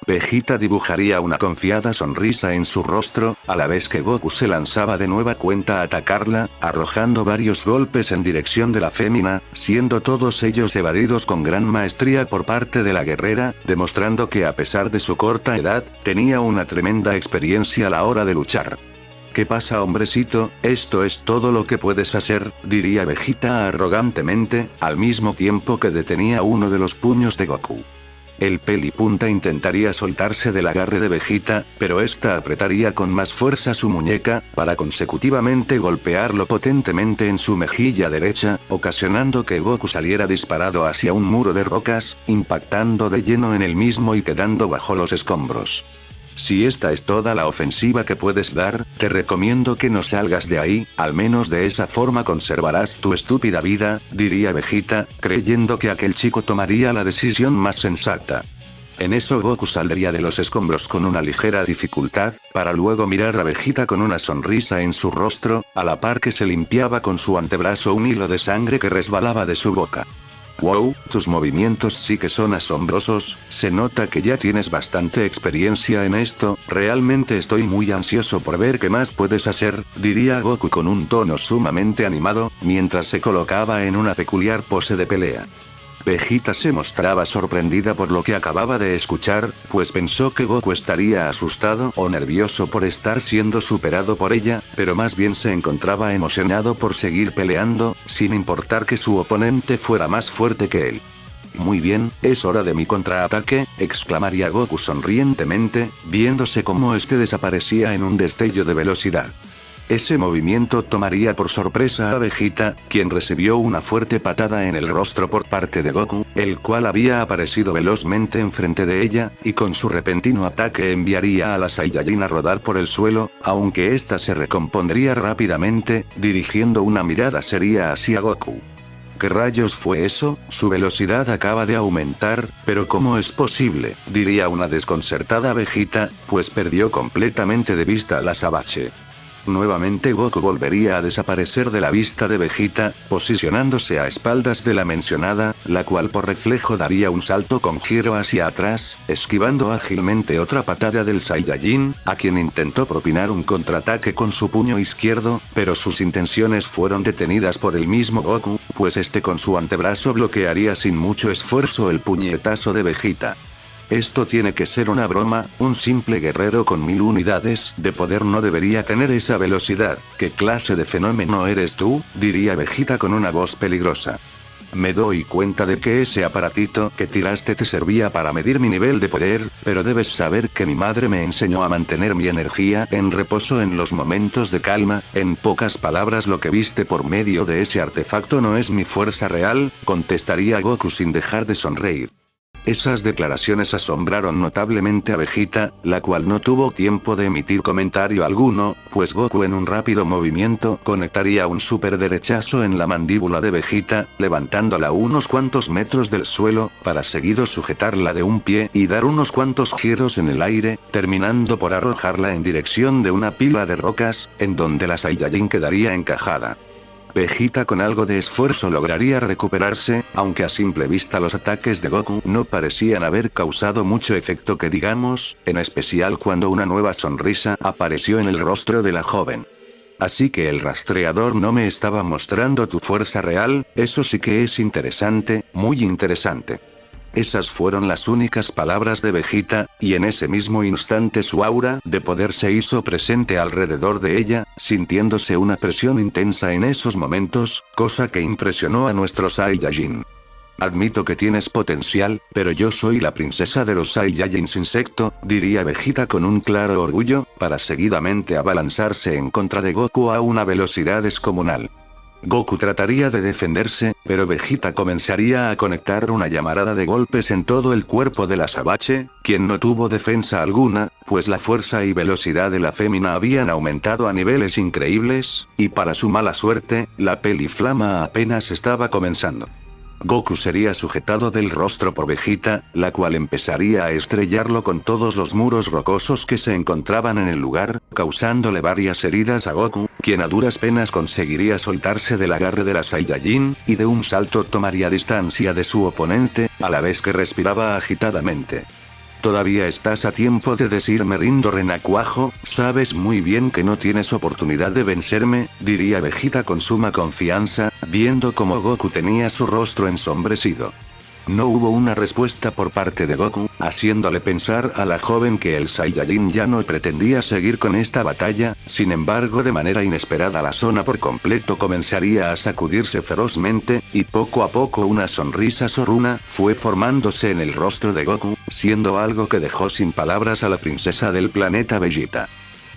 Vegeta dibujaría una confiada sonrisa en su rostro, a la vez que Goku se lanzaba de nueva cuenta a atacarla, arrojando varios golpes en dirección de la fémina, siendo todos ellos evadidos con gran maestría por parte de la guerrera, demostrando que a pesar de su corta edad, tenía una tremenda experiencia a la hora de luchar. ¿Qué pasa, hombrecito? Esto es todo lo que puedes hacer, diría Vegeta arrogantemente, al mismo tiempo que detenía uno de los puños de Goku. El pelipunta intentaría soltarse del agarre de Vegeta, pero ésta apretaría con más fuerza su muñeca, para consecutivamente golpearlo potentemente en su mejilla derecha, ocasionando que Goku saliera disparado hacia un muro de rocas, impactando de lleno en el mismo y quedando bajo los escombros. Si esta es toda la ofensiva que puedes dar, te recomiendo que no salgas de ahí, al menos de esa forma conservarás tu estúpida vida, diría Vegeta, creyendo que aquel chico tomaría la decisión más sensata. En eso Goku saldría de los escombros con una ligera dificultad, para luego mirar a Vegeta con una sonrisa en su rostro, a la par que se limpiaba con su antebrazo un hilo de sangre que resbalaba de su boca. Wow, tus movimientos sí que son asombrosos, se nota que ya tienes bastante experiencia en esto, realmente estoy muy ansioso por ver qué más puedes hacer, diría Goku con un tono sumamente animado, mientras se colocaba en una peculiar pose de pelea. Vegeta se mostraba sorprendida por lo que acababa de escuchar, pues pensó que Goku estaría asustado o nervioso por estar siendo superado por ella, pero más bien se encontraba emocionado por seguir peleando, sin importar que su oponente fuera más fuerte que él. Muy bien, es hora de mi contraataque, exclamaría Goku sonrientemente, viéndose cómo este desaparecía en un destello de velocidad. Ese movimiento tomaría por sorpresa a Vegeta, quien recibió una fuerte patada en el rostro por parte de Goku, el cual había aparecido velozmente enfrente de ella, y con su repentino ataque enviaría a la Saiyajin a rodar por el suelo, aunque ésta se recompondría rápidamente, dirigiendo una mirada seria hacia Goku. ¿Qué rayos fue eso? Su velocidad acaba de aumentar, pero ¿cómo es posible?, diría una desconcertada Vegeta, pues perdió completamente de vista a la Sabache. Nuevamente Goku volvería a desaparecer de la vista de Vegeta, posicionándose a espaldas de la mencionada, la cual por reflejo daría un salto con giro hacia atrás, esquivando ágilmente otra patada del Saiyajin, a quien intentó propinar un contraataque con su puño izquierdo, pero sus intenciones fueron detenidas por el mismo Goku, pues este con su antebrazo bloquearía sin mucho esfuerzo el puñetazo de Vegeta. Esto tiene que ser una broma, un simple guerrero con 1000 unidades de poder no debería tener esa velocidad. ¿Qué clase de fenómeno eres tú?, diría Vegeta con una voz peligrosa. Me doy cuenta de que ese aparatito que tiraste te servía para medir mi nivel de poder, pero debes saber que mi madre me enseñó a mantener mi energía en reposo en los momentos de calma, en pocas palabras lo que viste por medio de ese artefacto no es mi fuerza real, contestaría Goku sin dejar de sonreír. Esas declaraciones asombraron notablemente a Vegeta, la cual no tuvo tiempo de emitir comentario alguno, pues Goku en un rápido movimiento conectaría un super derechazo en la mandíbula de Vegeta, levantándola unos cuantos metros del suelo, para seguido sujetarla de un pie y dar unos cuantos giros en el aire, terminando por arrojarla en dirección de una pila de rocas, en donde la Saiyajin quedaría encajada. Vegeta con algo de esfuerzo lograría recuperarse, aunque a simple vista los ataques de Goku no parecían haber causado mucho efecto que digamos, en especial cuando una nueva sonrisa apareció en el rostro de la joven. Así que el rastreador no me estaba mostrando tu fuerza real, eso sí que es interesante, muy interesante. Esas fueron las únicas palabras de Vegeta, y en ese mismo instante su aura de poder se hizo presente alrededor de ella, sintiéndose una presión intensa en esos momentos, cosa que impresionó a nuestro Saiyajin. Admito que tienes potencial, pero yo soy la princesa de los Saiyajins insecto, diría Vegeta con un claro orgullo, para seguidamente abalanzarse en contra de Goku a una velocidad descomunal. Goku trataría de defenderse, pero Vegeta comenzaría a conectar una llamarada de golpes en todo el cuerpo de la Sabache, quien no tuvo defensa alguna, pues la fuerza y velocidad de la fémina habían aumentado a niveles increíbles, y para su mala suerte, la peliflama apenas estaba comenzando. Goku sería sujetado del rostro por Vegeta, la cual empezaría a estrellarlo con todos los muros rocosos que se encontraban en el lugar, causándole varias heridas a Goku, quien a duras penas conseguiría soltarse del agarre de la Saiyajin, y de un salto tomaría distancia de su oponente, a la vez que respiraba agitadamente. Todavía estás a tiempo de decir me rindo renacuajo, sabes muy bien que no tienes oportunidad de vencerme, diría Vegeta con suma confianza, viendo cómo Goku tenía su rostro ensombrecido. No hubo una respuesta por parte de Goku, haciéndole pensar a la joven que el Saiyajin ya no pretendía seguir con esta batalla, sin embargo de manera inesperada la zona por completo comenzaría a sacudirse ferozmente, y poco a poco una sonrisa zorruna fue formándose en el rostro de Goku, siendo algo que dejó sin palabras a la princesa del planeta Vegeta.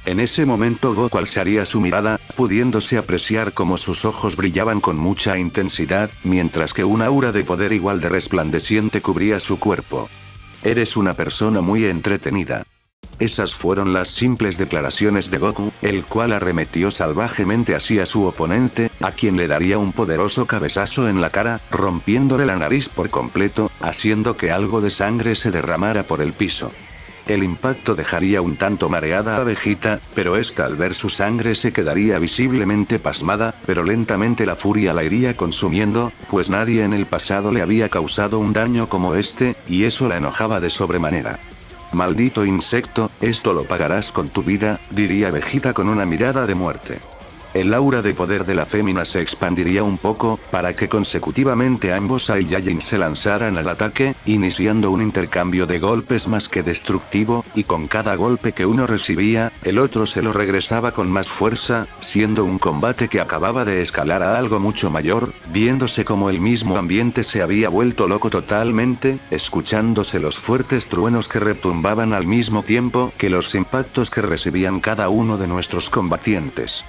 En ese momento Goku alzaría su mirada, pudiéndose apreciar cómo sus ojos brillaban con mucha intensidad, mientras que un aura de poder igual de resplandeciente cubría su cuerpo. Eres una persona muy entretenida. Esas fueron las simples declaraciones de Goku, el cual arremetió salvajemente hacia su oponente, a quien le daría un poderoso cabezazo en la cara, rompiéndole la nariz por completo, haciendo que algo de sangre se derramara por el piso. El impacto dejaría un tanto mareada a Vegeta, pero esta al ver su sangre se quedaría visiblemente pasmada, pero lentamente la furia la iría consumiendo, pues nadie en el pasado le había causado un daño como este, y eso la enojaba de sobremanera. Maldito insecto, esto lo pagarás con tu vida, diría Vegeta con una mirada de muerte. El aura de poder de la fémina se expandiría un poco, para que consecutivamente ambos Saiyajins se lanzaran al ataque, iniciando un intercambio de golpes más que destructivo, y con cada golpe que uno recibía, el otro se lo regresaba con más fuerza, siendo un combate que acababa de escalar a algo mucho mayor, viéndose como el mismo ambiente se había vuelto loco totalmente, escuchándose los fuertes truenos que retumbaban al mismo tiempo que los impactos que recibían cada uno de nuestros combatientes.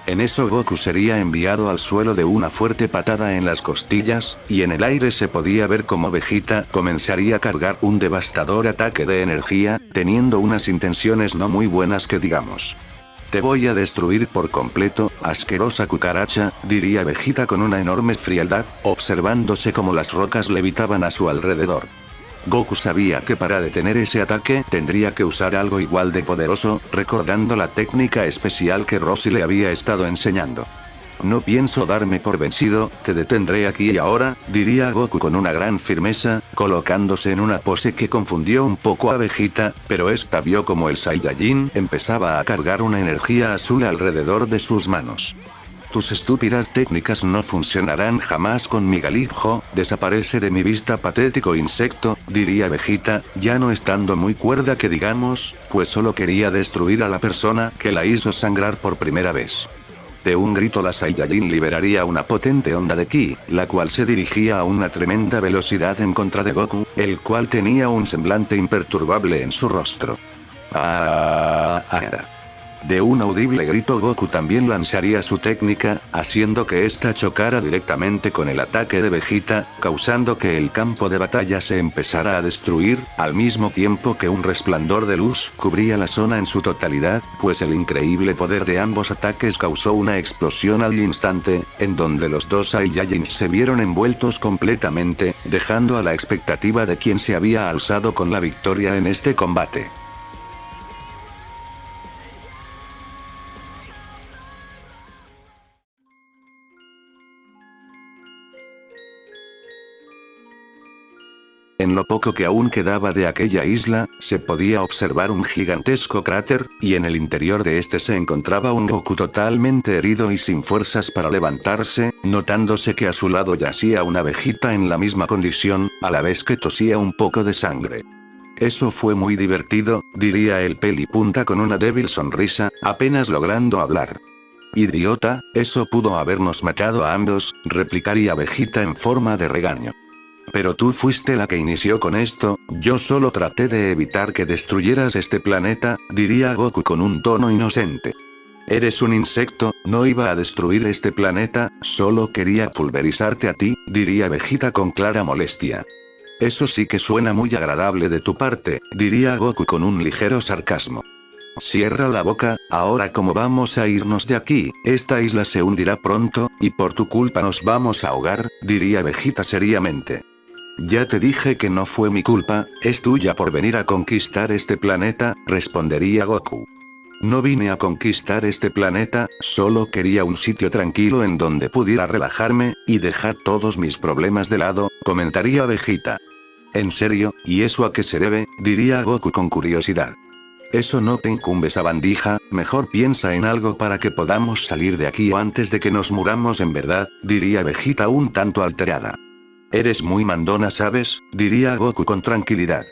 En eso Goku sería enviado al suelo de una fuerte patada en las costillas, y en el aire se podía ver como Vegeta comenzaría a cargar un devastador ataque de energía, teniendo unas intenciones no muy buenas que digamos. Te voy a destruir por completo, asquerosa cucaracha, diría Vegeta con una enorme frialdad, observándose como las rocas levitaban a su alrededor. Goku sabía que para detener ese ataque tendría que usar algo igual de poderoso, recordando la técnica especial que Roshi le había estado enseñando. No pienso darme por vencido, te detendré aquí y ahora, diría Goku con una gran firmeza, colocándose en una pose que confundió un poco a Vegeta, pero esta vio como el Saiyajin empezaba a cargar una energía azul alrededor de sus manos. Tus estúpidas técnicas no funcionarán jamás con mi Galileo, desaparece de mi vista patético insecto, diría Vegeta, ya no estando muy cuerda que digamos, pues solo quería destruir a la persona que la hizo sangrar por primera vez. De un grito la Saiyajin liberaría una potente onda de ki, la cual se dirigía a una tremenda velocidad en contra de Goku, el cual tenía un semblante imperturbable en su rostro. De un audible grito Goku también lanzaría su técnica, haciendo que ésta chocara directamente con el ataque de Vegeta, causando que el campo de batalla se empezara a destruir, al mismo tiempo que un resplandor de luz cubría la zona en su totalidad, pues el increíble poder de ambos ataques causó una explosión al instante, en donde los dos Saiyajins se vieron envueltos completamente, dejando a la expectativa de quien se había alzado con la victoria en este combate. En lo poco que aún quedaba de aquella isla, se podía observar un gigantesco cráter, y en el interior de este se encontraba un Goku totalmente herido y sin fuerzas para levantarse, notándose que a su lado yacía una Vegeta en la misma condición, a la vez que tosía un poco de sangre. Eso fue muy divertido, diría el pelipunta con una débil sonrisa, apenas logrando hablar. Idiota, eso pudo habernos matado a ambos, replicaría Vegeta en forma de regaño. Pero tú fuiste la que inició con esto, yo solo traté de evitar que destruyeras este planeta, diría Goku con un tono inocente. Eres un insecto, no iba a destruir este planeta, solo quería pulverizarte a ti, diría Vegeta con clara molestia. Eso sí que suena muy agradable de tu parte, diría Goku con un ligero sarcasmo. Cierra la boca, ahora como vamos a irnos de aquí, esta isla se hundirá pronto, y por tu culpa nos vamos a ahogar, diría Vegeta seriamente. Ya te dije que no fue mi culpa, es tuya por venir a conquistar este planeta, respondería Goku. No vine a conquistar este planeta, solo quería un sitio tranquilo en donde pudiera relajarme, y dejar todos mis problemas de lado, comentaría Vegeta. ¿En serio? ¿Y eso a qué se debe? Diría Goku con curiosidad. Eso no te incumbe, sabandija, mejor piensa en algo para que podamos salir de aquí antes de que nos muramos en verdad, diría Vegeta un tanto alterada. Eres muy mandona, ¿sabes? Diría Goku con tranquilidad.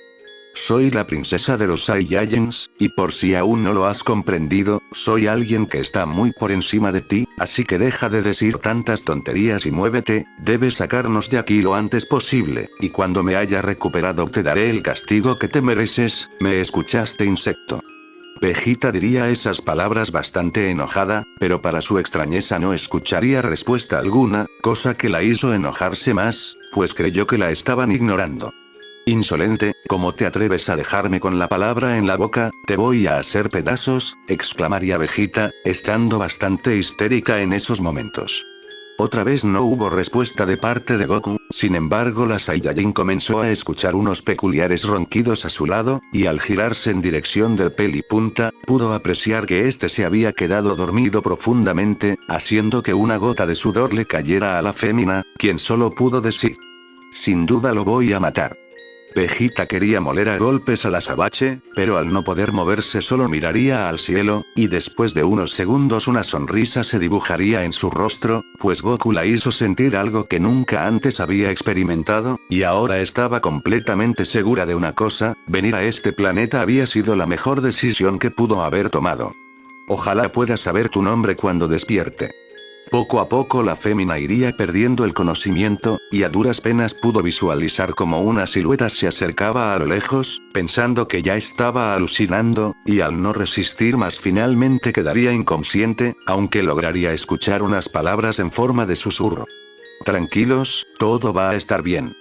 Soy la princesa de los Saiyajins, y por si aún no lo has comprendido, soy alguien que está muy por encima de ti, así que deja de decir tantas tonterías y muévete, debes sacarnos de aquí lo antes posible, y cuando me haya recuperado te daré el castigo que te mereces, ¿me escuchaste, insecto? Vegeta diría esas palabras bastante enojada, pero para su extrañeza no escucharía respuesta alguna, cosa que la hizo enojarse más, pues creyó que la estaban ignorando. Insolente, ¿cómo te atreves a dejarme con la palabra en la boca? Te voy a hacer pedazos, exclamaría Vegeta, estando bastante histérica en esos momentos. Otra vez no hubo respuesta de parte de Goku, sin embargo la Saiyajin comenzó a escuchar unos peculiares ronquidos a su lado, y al girarse en dirección del pelipunta, pudo apreciar que este se había quedado dormido profundamente, haciendo que una gota de sudor le cayera a la fémina, quien solo pudo decir: sin duda lo voy a matar. Vegeta quería moler a golpes al azabache, pero al no poder moverse solo miraría al cielo, y después de unos segundos una sonrisa se dibujaría en su rostro, pues Goku la hizo sentir algo que nunca antes había experimentado, y ahora estaba completamente segura de una cosa: venir a este planeta había sido la mejor decisión que pudo haber tomado. Ojalá pueda saber tu nombre cuando despierte. Poco a poco la fémina iría perdiendo el conocimiento, y a duras penas pudo visualizar como una silueta se acercaba a lo lejos, pensando que ya estaba alucinando, y al no resistir más finalmente quedaría inconsciente, aunque lograría escuchar unas palabras en forma de susurro. Tranquilos, todo va a estar bien.